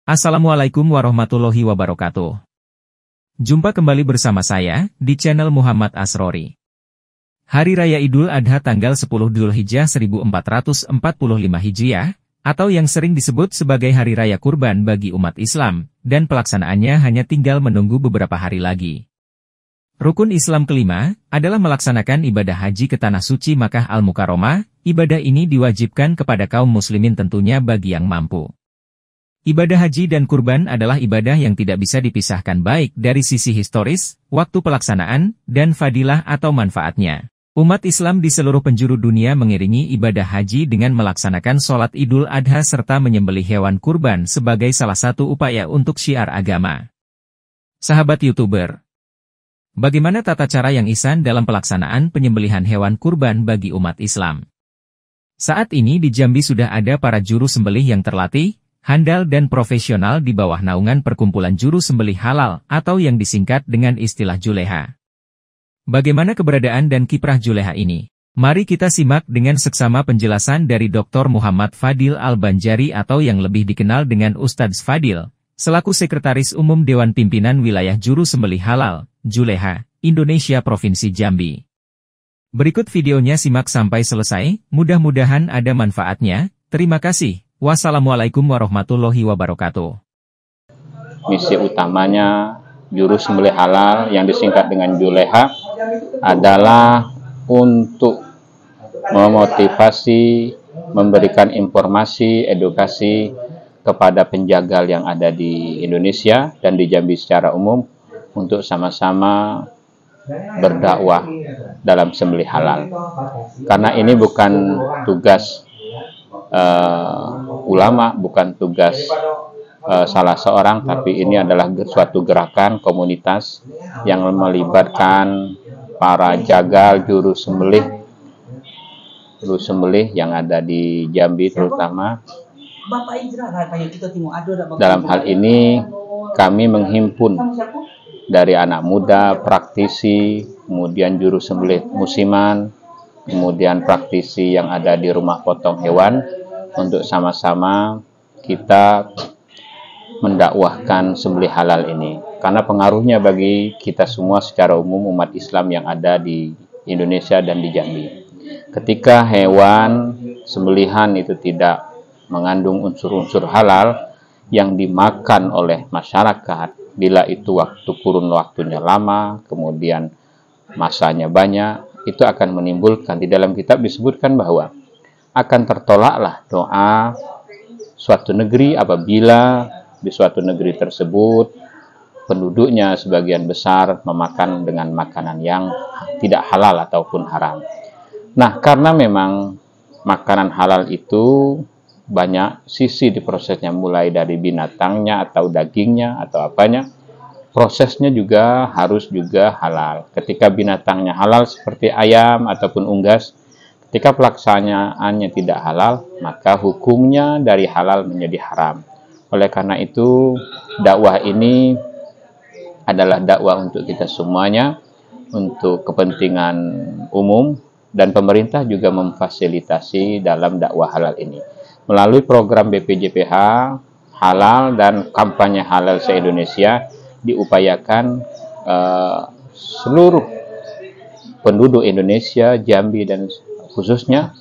Assalamualaikum warahmatullahi wabarakatuh. Jumpa kembali bersama saya di channel Muhammad Asrori. Hari Raya Idul Adha tanggal 10 Dzulhijjah 1445 Hijriah, atau yang sering disebut sebagai Hari Raya Kurban bagi umat Islam, dan pelaksanaannya hanya tinggal menunggu beberapa hari lagi. Rukun Islam kelima adalah melaksanakan ibadah haji ke Tanah Suci Makkah Al-Mukarramah. Ibadah ini diwajibkan kepada kaum muslimin tentunya bagi yang mampu. Ibadah haji dan kurban adalah ibadah yang tidak bisa dipisahkan baik dari sisi historis, waktu pelaksanaan, dan fadilah atau manfaatnya. Umat Islam di seluruh penjuru dunia mengiringi ibadah haji dengan melaksanakan sholat Idul Adha serta menyembelih hewan kurban sebagai salah satu upaya untuk syiar agama. Sahabat YouTuber, bagaimana tata cara yang ihsan dalam pelaksanaan penyembelihan hewan kurban bagi umat Islam? Saat ini di Jambi sudah ada para juru sembelih yang terlatih, handal dan profesional di bawah naungan Perkumpulan Juru Sembelih Halal atau yang disingkat dengan istilah Juleha. Bagaimana keberadaan dan kiprah Juleha ini? Mari kita simak dengan seksama penjelasan dari Dr. Muhammad Fadil Al-Banjari atau yang lebih dikenal dengan Ustadz Fadil, selaku Sekretaris Umum Dewan Pimpinan Wilayah Juru Sembelih Halal, Juleha, Indonesia Provinsi Jambi. Berikut videonya simak sampai selesai, mudah-mudahan ada manfaatnya. Terima kasih. Wassalamualaikum warahmatullahi wabarakatuh. Misi utamanya Juru Sembelih Halal yang disingkat dengan Juleha adalah untuk memotivasi, memberikan informasi, edukasi kepada penjagal yang ada di Indonesia dan di Jambi secara umum untuk sama-sama berdakwah dalam sembelih halal. Karena ini bukan tugas ulama, bukan tugas salah seorang, tapi ini adalah suatu gerakan komunitas yang melibatkan para jagal juru sembelih yang ada di Jambi terutama. Dalam hal ini kami menghimpun dari anak muda, praktisi, kemudian juru sembelih musiman, kemudian praktisi yang ada di rumah potong hewan untuk sama-sama kita mendakwahkan sembelih halal ini. Karena pengaruhnya bagi kita semua secara umum umat Islam yang ada di Indonesia dan di Jambi. Ketika hewan sembelihan itu tidak mengandung unsur-unsur halal yang dimakan oleh masyarakat, bila itu kurun waktunya lama, kemudian masanya banyak, itu akan menimbulkan, di dalam kitab disebutkan bahwa akan tertolaklah doa suatu negeri apabila di suatu negeri tersebut penduduknya sebagian besar memakan dengan makanan yang tidak halal ataupun haram. Nah, karena memang makanan halal itu banyak sisi di prosesnya, mulai dari binatangnya atau dagingnya atau apanya, prosesnya juga harus juga halal. Ketika binatangnya halal seperti ayam ataupun unggas, ketika pelaksanaannya tidak halal, maka hukumnya dari halal menjadi haram. Oleh karena itu, dakwah ini adalah dakwah untuk kita semuanya, untuk kepentingan umum, dan pemerintah juga memfasilitasi dalam dakwah halal ini. Melalui program BPJPH, halal dan kampanye halal se-Indonesia, diupayakan seluruh penduduk Indonesia, Jambi dan khususnya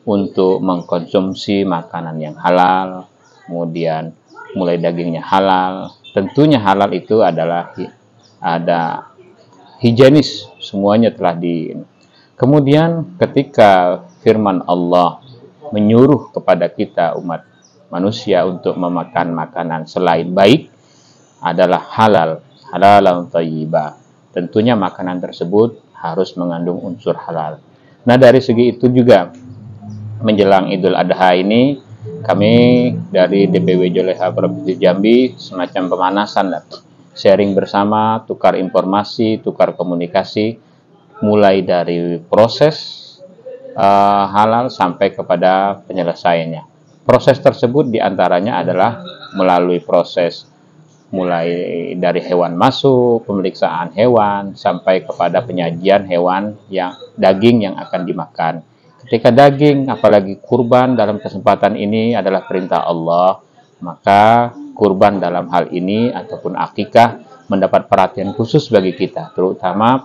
untuk mengkonsumsi makanan yang halal, kemudian mulai dagingnya halal. Tentunya halal itu adalah ada higienis, semuanya telah di. Kemudian ketika firman Allah menyuruh kepada kita umat manusia untuk memakan makanan selain baik adalah halal, halalan thayyibah. Tentunya makanan tersebut harus mengandung unsur halal. Nah, dari segi itu juga menjelang Idul Adha ini kami dari DPW Juleha Provinsi Jambi semacam pemanasan, sharing bersama, tukar informasi, tukar komunikasi, mulai dari proses halal sampai kepada penyelesaiannya. Proses tersebut diantaranya adalah melalui proses mulai dari hewan masuk, pemeriksaan hewan, sampai kepada penyajian hewan yang daging yang akan dimakan. Ketika daging, apalagi kurban dalam kesempatan ini adalah perintah Allah, maka kurban dalam hal ini ataupun akikah mendapat perhatian khusus bagi kita, terutama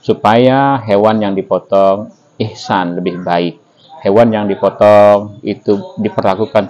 supaya hewan yang dipotong ihsan, lebih baik. Hewan yang dipotong itu diperlakukan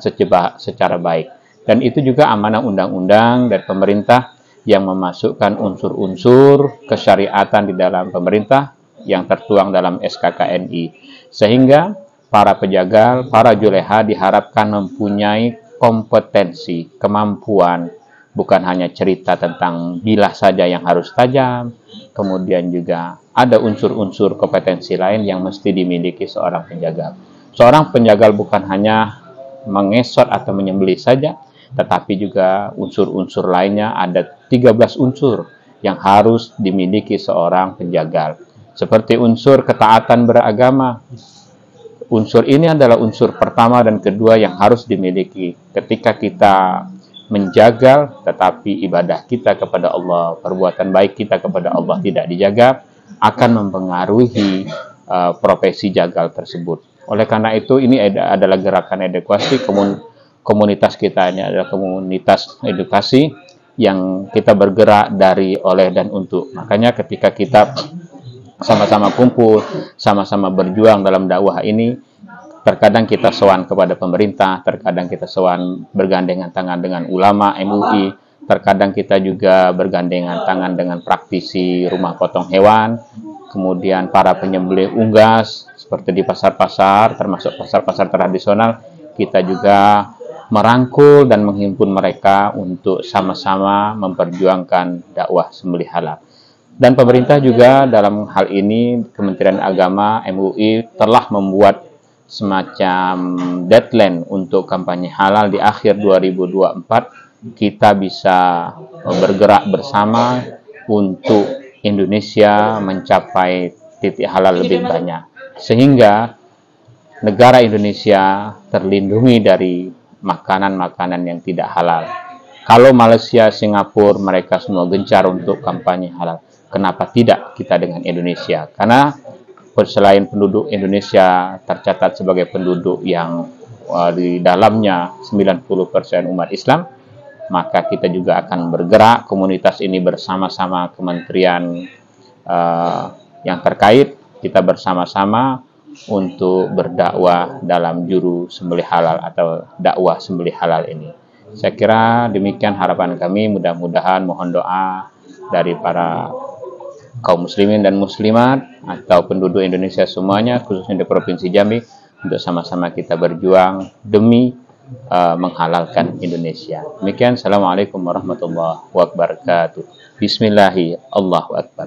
secara baik. Dan itu juga amanah undang-undang dari pemerintah yang memasukkan unsur-unsur kesyariatan di dalam pemerintah yang tertuang dalam SKKNI. Sehingga para pejagal, para juleha diharapkan mempunyai kompetensi, kemampuan, bukan hanya cerita tentang bilah saja yang harus tajam, kemudian juga ada unsur-unsur kompetensi lain yang mesti dimiliki seorang penjagal. Seorang penjagal bukan hanya mengesot atau menyembelih saja, tetapi juga unsur-unsur lainnya, ada 13 unsur yang harus dimiliki seorang penjagal. Seperti unsur ketaatan beragama. Unsur ini adalah unsur pertama dan kedua yang harus dimiliki ketika kita menjagal, tetapi ibadah kita kepada Allah, perbuatan baik kita kepada Allah tidak dijaga, akan mempengaruhi profesi jagal tersebut. Oleh karena itu, ini adalah gerakan edukasi. Komunitas kita ini adalah komunitas edukasi yang kita bergerak dari, oleh, dan untuk. Makanya ketika kita sama-sama kumpul, sama-sama berjuang dalam dakwah ini, terkadang kita sowan kepada pemerintah, terkadang kita sowan bergandengan tangan dengan ulama MUI, terkadang kita juga bergandengan tangan dengan praktisi rumah potong hewan, kemudian para penyembelih unggas seperti di pasar-pasar, termasuk pasar-pasar tradisional, kita juga merangkul dan menghimpun mereka untuk sama-sama memperjuangkan dakwah sembelih halal. Dan pemerintah juga dalam hal ini, Kementerian Agama MUI telah membuat semacam deadline untuk kampanye halal di akhir 2024. Kita bisa bergerak bersama untuk Indonesia mencapai titik halal lebih banyak, sehingga negara Indonesia terlindungi dari makanan-makanan yang tidak halal. Kalau Malaysia, Singapura, mereka semua gencar untuk kampanye halal. Kenapa tidak kita dengan Indonesia? Karena selain penduduk Indonesia tercatat sebagai penduduk yang di dalamnya 90% umat Islam, maka kita juga akan bergerak, komunitas ini bersama-sama kementerian yang terkait, kita bersama-sama untuk berdakwah dalam juru sembelih halal atau dakwah sembelih halal ini. Saya kira demikian harapan kami, mudah-mudahan mohon doa dari para kaum muslimin dan muslimat atau penduduk Indonesia semuanya, khususnya di Provinsi Jambi, untuk sama-sama kita berjuang demi menghalalkan Indonesia. Demikian, Assalamualaikum warahmatullahi wabarakatuh. Bismillahirrahmanirrahim. Allahu Akbar.